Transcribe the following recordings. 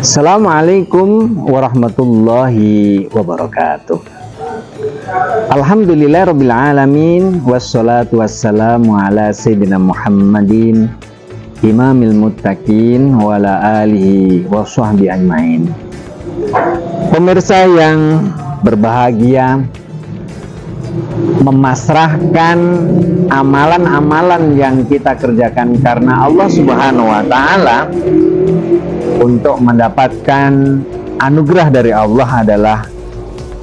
Assalamualaikum warahmatullahi wabarakatuh. Alhamdulillahirabbil alamin wassalatu wassalamu ala sayyidina Muhammadin imamil muttaqin wa ala alihi wa sahbihi ajmain. Pemirsa yang berbahagia, memasrahkan amalan-amalan yang kita kerjakan karena Allah Subhanahu wa taala untuk mendapatkan anugerah dari Allah adalah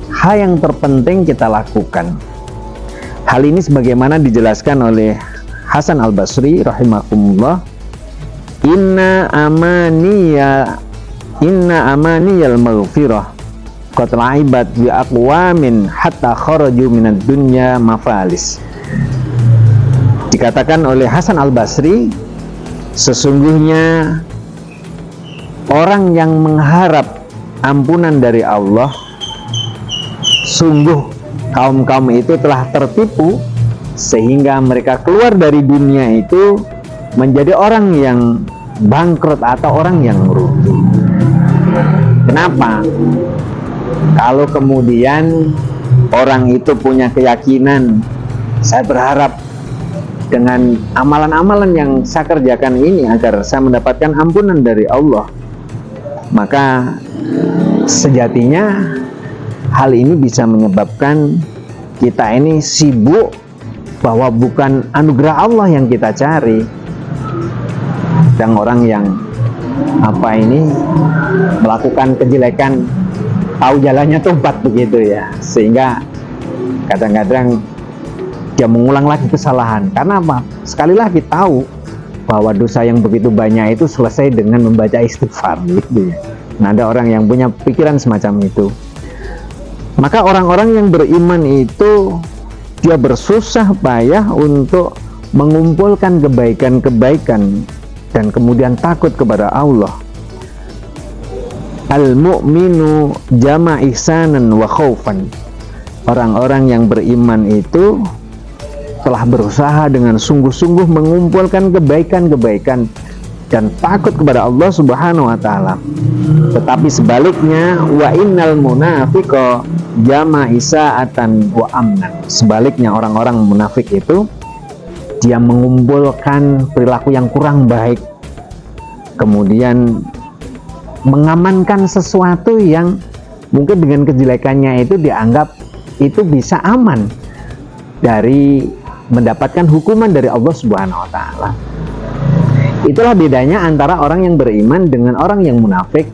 hal yang terpenting kita lakukan. Hal ini sebagaimana dijelaskan oleh Hasan Al-Basri rahimahumullah, inna amaniyal maghfirah qad la'ibat bi aqwamin hatta kharaju minad dunya mafalis. Dikatakan oleh Hasan Al-Basri, sesungguhnya orang yang mengharap ampunan dari Allah, sungguh kaum-kaum itu telah tertipu sehingga mereka keluar dari dunia itu menjadi orang yang bangkrut atau orang yang merugi. Kenapa? Kalau kemudian orang itu punya keyakinan, saya berharap dengan amalan-amalan yang saya kerjakan ini agar saya mendapatkan ampunan dari Allah, maka sejatinya hal ini bisa menyebabkan kita ini sibuk bahwa bukan anugerah Allah yang kita cari. Dan orang yang melakukan kejelekan tahu jalannya tobat begitu ya, sehingga kadang-kadang dia mengulang lagi kesalahan. Karena apa? Sekali lagi tahu bahwa dosa yang begitu banyak itu selesai dengan membaca istighfar gitu ya. Nah, ada orang yang punya pikiran semacam itu. Maka orang-orang yang beriman itu dia bersusah payah untuk mengumpulkan kebaikan-kebaikan dan kemudian takut kepada Allah. Al-mu'minu jama' ihsanan wa khaufan. Orang-orang yang beriman itu telah berusaha dengan sungguh-sungguh mengumpulkan kebaikan-kebaikan dan takut kepada Allah Subhanahu wa taala. Tetapi sebaliknya, wa innal munafiqa jama' isa'atan wa amnan. Sebaliknya, orang-orang munafik itu dia mengumpulkan perilaku yang kurang baik, kemudian mengamankan sesuatu yang mungkin dengan kejelekannya itu dianggap itu bisa aman dari mendapatkan hukuman dari Allah Subhanahu wa taala. Itulah bedanya antara orang yang beriman dengan orang yang munafik.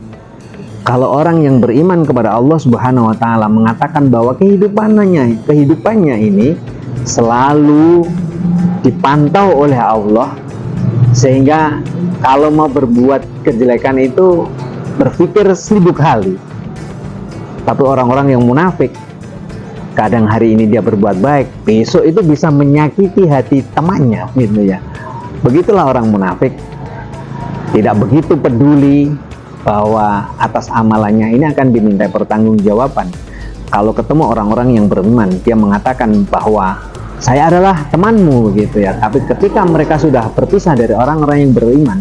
Kalau orang yang beriman kepada Allah Subhanahu wa taala mengatakan bahwa kehidupannya ini selalu dipantau oleh Allah, sehingga kalau mau berbuat kejelekan itu berpikir 1000 kali. Tapi orang-orang yang munafik, kadang hari ini dia berbuat baik, besok itu bisa menyakiti hati temannya gitu ya. Begitulah orang munafik, tidak begitu peduli bahwa atas amalannya ini akan diminta pertanggungjawaban. Kalau ketemu orang-orang yang beriman, dia mengatakan bahwa saya adalah temanmu gitu ya. Tapi ketika mereka sudah berpisah dari orang-orang yang beriman,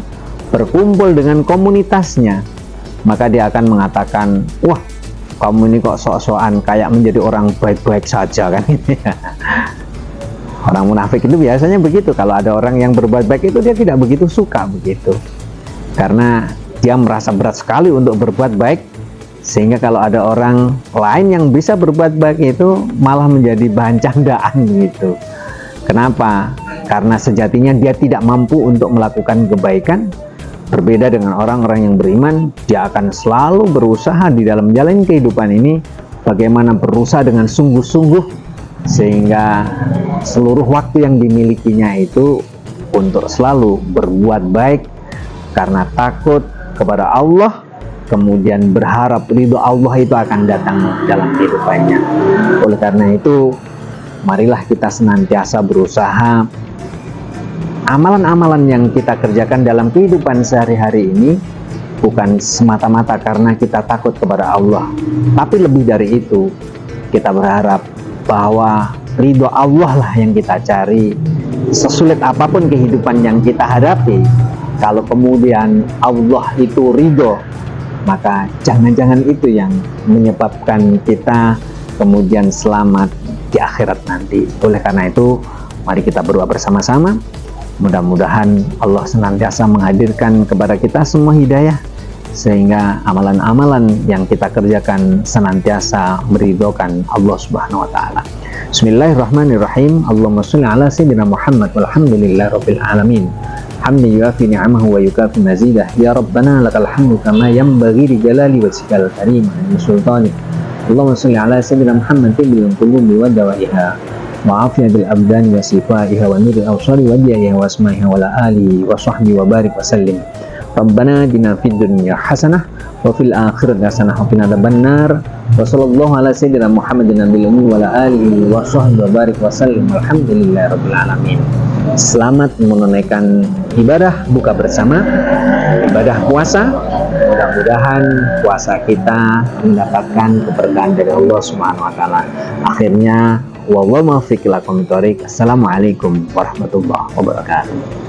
berkumpul dengan komunitasnya, maka dia akan mengatakan, wah, kamu ini kok sok-sokan kayak menjadi orang baik-baik saja kan gitu ya. Orang munafik itu biasanya begitu. Kalau ada orang yang berbuat baik itu dia tidak begitu suka begitu, karena dia merasa berat sekali untuk berbuat baik, sehingga kalau ada orang lain yang bisa berbuat baik itu malah menjadi bahan candaan gitu. Kenapa? Karena sejatinya dia tidak mampu untuk melakukan kebaikan. Berbeda dengan orang-orang yang beriman, dia akan selalu berusaha di dalam jalan kehidupan ini bagaimana berusaha dengan sungguh-sungguh, sehingga seluruh waktu yang dimilikinya itu untuk selalu berbuat baik karena takut kepada Allah, kemudian berharap ridho Allah itu akan datang dalam kehidupannya. Oleh karena itu, marilah kita senantiasa berusaha amalan-amalan yang kita kerjakan dalam kehidupan sehari-hari ini bukan semata-mata karena kita takut kepada Allah, tapi lebih dari itu, kita berharap bahwa ridho Allah lah yang kita cari. Sesulit apapun kehidupan yang kita hadapi, kalau kemudian Allah itu ridho, maka jangan-jangan itu yang menyebabkan kita kemudian selamat di akhirat nanti. Oleh karena itu, mari kita berdoa bersama-sama. Mudah-mudahan Allah senantiasa menghadirkan kepada kita semua hidayah, sehingga amalan-amalan yang kita kerjakan senantiasa meridhokan Allah Subhanahu wa taala. Bismillahirrahmanirrahim. Allahumma shalli ala sayyidina Muhammad walhamdulillahi rabbil alamin. Hamdan yuafi ni'amahu wa yukafi mazidah. Ya Rabbana lakal hamdu kama yanbaghi li jalali wajhikal karim wa sultanik. Allahumma shalli ala sayyidina Muhammad bil qulubi wa dawaiha wa afiyatil abdani wa sifaiha wa nuril awsari wa jayyiha wa asma'iha wa la alihi wa sahbihi wa barik wa sallim. Rabbana atina fid dunya hasanah wa fil akhirati hasanah wa qina adzabannar. Wa sallallahu ala sayyidina Muhammadin nabiyil ummi wa la alihi wa sahbihi wa barik wa sallim. Alhamdulillahirabbil alamin. Selamat menunaikan ibadah buka bersama, ibadah puasa. Mudah-mudahan puasa kita mendapatkan keberkahan dari Allah Subhanahu wa taala. Akhirnya wallahu muwaffiq ila aqwamit thoriq. Assalamualaikum warahmatullahi wabarakatuh.